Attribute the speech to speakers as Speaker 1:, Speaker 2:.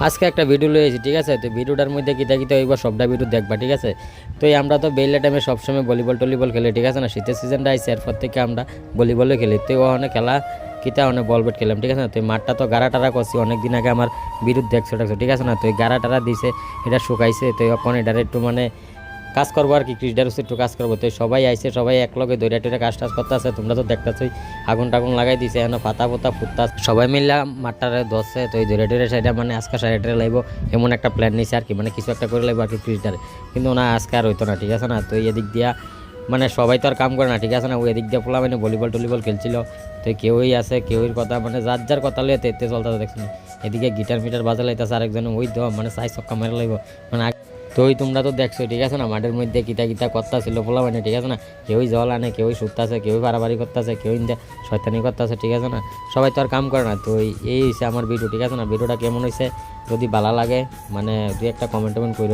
Speaker 1: আজকে একটা ভিডিও লয়েছি, ঠিক আছে? তো ভিডিওটার মধ্যে কিতা কিতা ওইবার সবটা ভিডিও দেখবা, ঠিক আছে? তো এই আমরা তো বেলা টাইমে সবসময় ভলিবল টলিবল খেলি, ঠিক আছে না? শীতের সিজনটা আইসে এরপর থেকে আমরা ভলিবলে খেলি। তো ওখানে খেলা কিতা অনেক বল বেট খেলাম, ঠিক আছে না? তো এই মাঠটা তো গাড়া টারা করছি অনেক দিন আগে, আমার বিরুদ্ধ দেখছো, ঠিক আছে না? তো এই গাড়া টারা দিছে, এটা শুকাইছে। তো এখন এটার একটু মানে কাজ করবো আর কি, ক্রিসডার হচ্ছে একটু কাজ করবো। তো সবাই আইসে, সবাই একলগে দৈরা টৈরা কাজ টাজ করতে আছে। তোমরা তো দেখতেছোই আগুন টাগুন লাগাই দিছে, এখন পাতা পোতা ফুটতা সবাই মিললে মাঠটারে ধরছে। তো এই দৈরা টৈরা সাইডে মানে আজকে সাইডে লাগবো এমন একটা প্ল্যান নিছে আর কি, মানে কিছু একটা করে লাগবো আর কি ক্রিসডারে। কিন্তু না, আজকে আর হইতো না, ঠিক আছে না? তো এদিক দিয়া মানে সবাই তো আর কাম করে না, ঠিক আছে না? ওই এদিক দিয়ে পোলা মানে ভলিবল টলিবল খেলছিল। তো কেউই আছে, কেউই কথা মানে যার যার কথা লইয়া তেতে চলতে দেখছি। এদিকে গিটার মিটার বাজা লাইতেছে, আরেকজন ওই তো মানে সাই ছক্কা মেরে লাগবো মানে। তো ওই তোমরা তো দেখছো, ঠিক আছে না? মাঠের মধ্যে কিতা কিতা করতে ছিল পোলা মানে, ঠিক আছে না? কেউই জল আনে, কেউই শুকতেছে, কেউই বাড়াবাড়ি করতেছে, কেউই শয়তানি করতেছে, ঠিক আছে না? সবাই তো আর কাম করে না। তো এই হয়েছে আমার ভিডিও, ঠিক আছে না? ভিডিওটা কেমন হয়েছে যদি ভালো লাগে মানে 2 একটা কমেন্ট টমেন্ট করো।